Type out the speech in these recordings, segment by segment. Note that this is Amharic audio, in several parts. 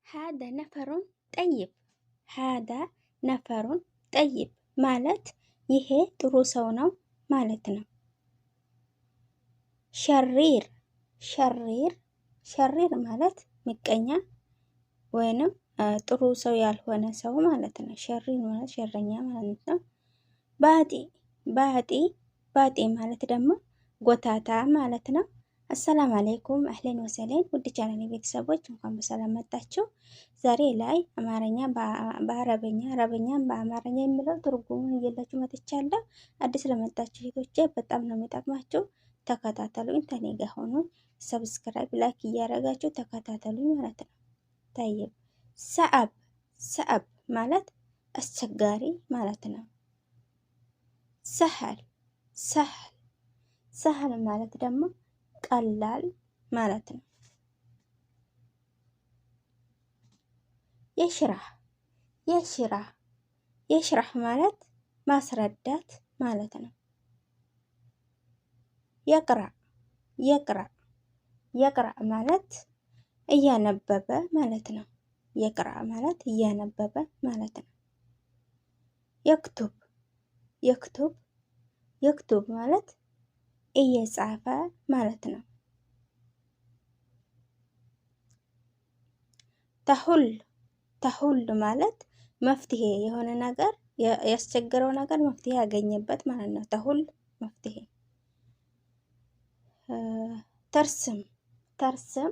ሀደ ነፈሩን ጠይብ ሀደ ነፈሩን ጠይብ ማለት ይሄ ጥሩ ሰው ነው ማለት ነው። ሸሪር ሸሪር ሸሪር ማለት ምቀኛ ወይንም ጥሩ ሰው ያልሆነ ሰው ማለት ነው። ሸሪር ማለት ሸረኛ ማለት ነው። ባጢ ባጢ ባጢ ማለት ደግሞ ጎታታ ማለት ነው። አሰላም አለይኩም አህለን ወሰለን ውድ ቻናሌ ቤተሰቦች እንኳን በሰላም መጣችሁ። ዛሬ ላይ አማርኛ በአረበኛ አረበኛን በአማርኛ የሚለው ትርጉሙን እየላችሁ መጥቻለሁ። አዲስ ለመጣችሁ እህቶቼ በጣም ነው የሚጠቅማችሁ። ተከታተሉኝ፣ ከኔ ጋር ሆኑ። ሰብስክራይብ ላይክ እያደረጋችሁ ተከታተሉኝ ማለት ነው። ጠይብ ሰአብ ሰአብ ማለት አስቸጋሪ ማለት ነው። ሰህል ሰህል ሰህል ማለት ደግሞ ቀላል ማለት ነው። የሽራህ የሽራህ የሽራህ ማለት ማስረዳት ማለት ነው። የቅራ የቅራ የቅራ ማለት እያነበበ ማለት ነው። የቅራ ማለት እያነበበ ማለት ነው። የክቱብ የክቱብ የክቱብ ማለት እየጻፈ ማለት ነው። ተሁል ተሁል ማለት መፍትሄ የሆነ ነገር ያስቸገረው ነገር መፍትሄ ያገኘበት ማለት ነው። ተሁል መፍትሄ። ተርስም ተርስም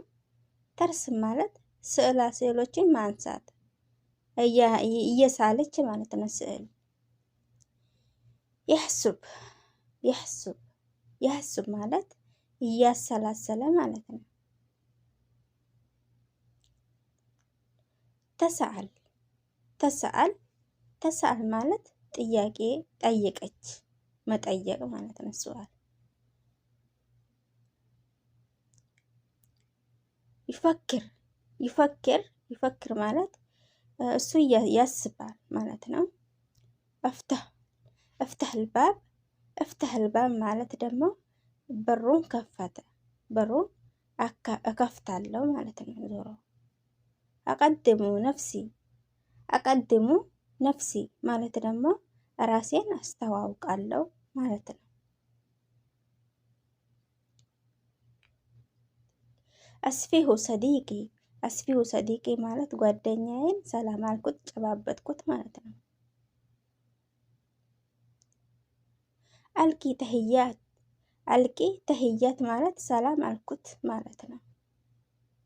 ተርስም ማለት ስዕላ ስዕሎችን ማንሳት እየሳለች ማለት ነው። ስዕል። የሕሱብ የሕሱብ የሕሱብ ማለት እያሰላሰለ ማለት ነው። ተሰአል ተሰአል ተሰአል ማለት ጥያቄ ጠየቀች መጠየቅ ማለት ነው። ሱአል። ይፈክር ይፈክር ይፈክር ማለት እሱ ያስባል ማለት ነው። እፍተህ እፍተህ ልባብ እፍተህ ልባብ ማለት ደግሞ በሩን ከፈተ በሩን እከፍታለሁ ማለት ነው። ዞሮ አቀድሙ ነፍሲ አቀድሙ ነፍሲ ማለት ደግሞ ራሴን አስተዋውቃለሁ ማለት ነው። አስፊሁ ሰዲቂ አስፊሁ ሰዲቂ ማለት ጓደኛዬን ሰላም አልኩት ጨባበጥኩት ማለት ነው። አልቂ ተህያት አልቂ ተህያት ማለት ሰላም አልኩት ማለት ነው።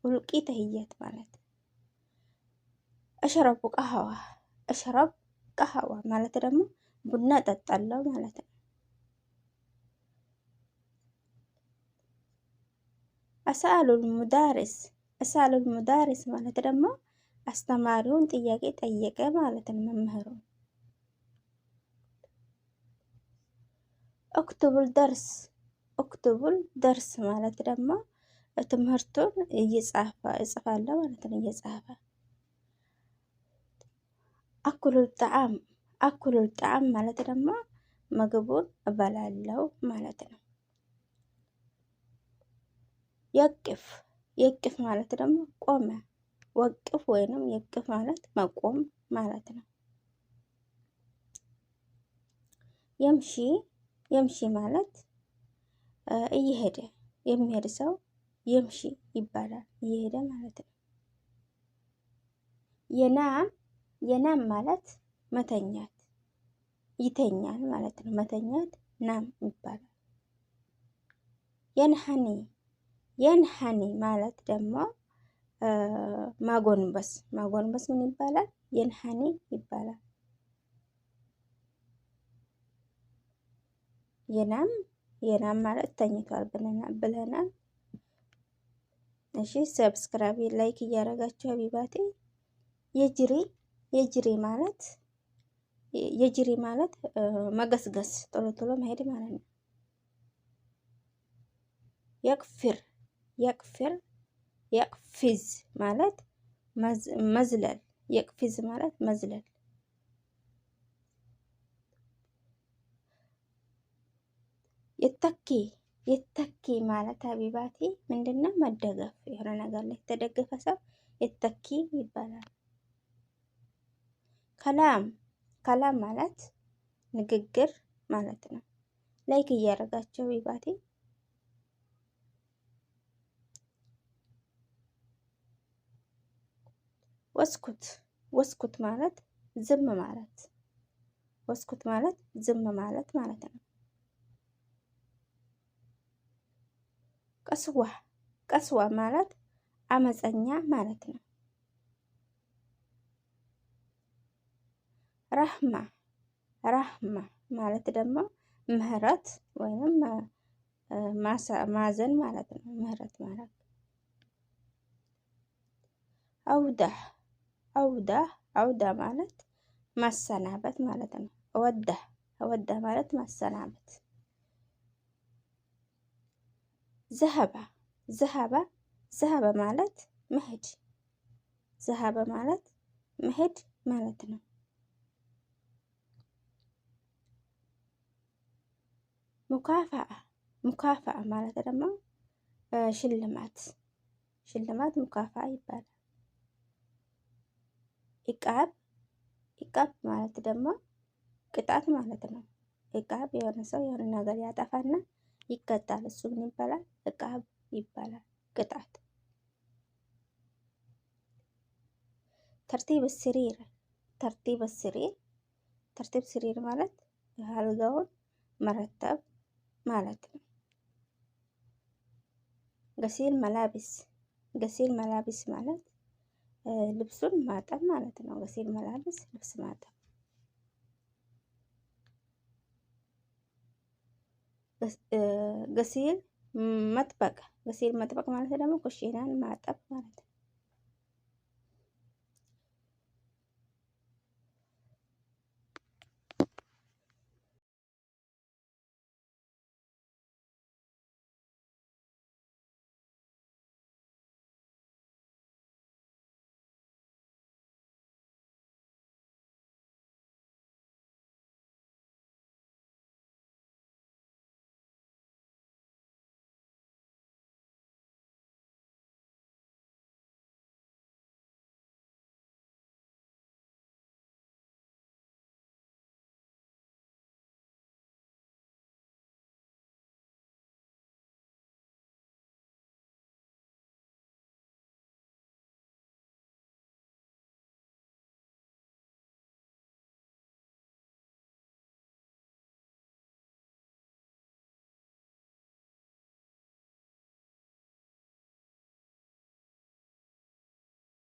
ውልቂ ተህያት ማለት እሽረቡ ቀህዋ እሽረብ ቀህዋ ማለት ደግሞ ቡና ጠጣለሁ ማለት ነው። አስአሉል ሙዳሪስ አስአሉል ሙዳሪስ ማለት ደግሞ አስተማሪውን ጥያቄ ጠየቀ ማለት ነው። መምህሩን እክቱቡል ደርስ እክቱቡል ደርስ ማለት ደግሞ ትምህርቱን እጽፋለሁ ማለት ነው። እየጻፈ አኩሉል ጣዕም አኩሉል ጣዕም ማለት ደግሞ ምግቡን እበላለሁ ማለት ነው። የቅፍ የቅፍ ማለት ደግሞ ቆመ። ወቅፍ ወይንም የቅፍ ማለት መቆም ማለት ነው። የምሺ የምሺ ማለት እየሄደ የሚሄድ ሰው የምሺ ይባላል። እየሄደ ማለት ነው። የናም የናም ማለት መተኛት ይተኛል ማለት ነው። መተኛት ናም ይባላል። የንሐኒ የንሐኒ ማለት ደግሞ ማጎንበስ ማጎንበስ ምን ይባላል? የንሐኒ ይባላል። የናም የናም ማለት ተኝቷል ብለናል። እሺ ሰብስክራይብ ላይክ እያደረጋችሁ ሀቢባቴ። የጅሪ የጅሪ ማለት የጅሪ ማለት መገስገስ ቶሎ ቶሎ መሄድ ማለት ነው። የቅፍር የቅፍር የቅፊዝ ማለት መዝለል የቅፊዝ ማለት መዝለል። የተኪ የተኪ ማለት ሀቢባቲ ምንድነው? መደገፍ፣ የሆነ ነገር ላይ የተደገፈ ሰው የተኪ ይባላል። ከላም ከላም ማለት ንግግር ማለት ነው። ላይክ እያደረጋቸው ሀቢባቲ። ወስኩት ወስኩት ማለት ዝም ማለት፣ ወስኩት ማለት ዝም ማለት ማለት ነው። ቀስዋ ቀስዋ ማለት አመፀኛ ማለት ነው። ራህማ ራህማ ማለት ደግሞ ምህረት ወይም ማዘን ማለት ነው። ምህረት ማለት አውዳህ አውዳህ አውዳ ማለት ማሰናበት ማለት ነው። እወዳህ እወዳህ ማለት ማሰናበት። ዘሀባ ዘሀባ ዘሀባ ማለት መሄድ፣ ዘሀባ ማለት መሄድ ማለት ነው። ሙካፋአ ሙካፋአ ማለት ደግሞ ሽልማት፣ ሽልማት ሙካፋአ ይባላል። ኢቃብ ኢቃብ ማለት ደግሞ ቅጣት ማለት ነው። ኢቃብ የሆነ ሰው የሆነ ነገር ያጠፋና ይቀጣል። እሱ ምን ይባላል? ኢቃብ ይባላል፣ ቅጣት። ተርቲብ ስሪር ተርቲብ ስሪር ተርቲብ ስሪር ማለት አልጋውን መረተብ ማለት ነው። ገሲል መላቢስ ገሲል መላቢስ ማለት ልብሱን ማጠብ ማለት ነው። ገሲል መላቢስ ልብስ ማጠብ። ገሲል መጥበቅ ገሲል መጥበቅ ማለት ደግሞ ኩሽናን ማጠብ ማለት ነው።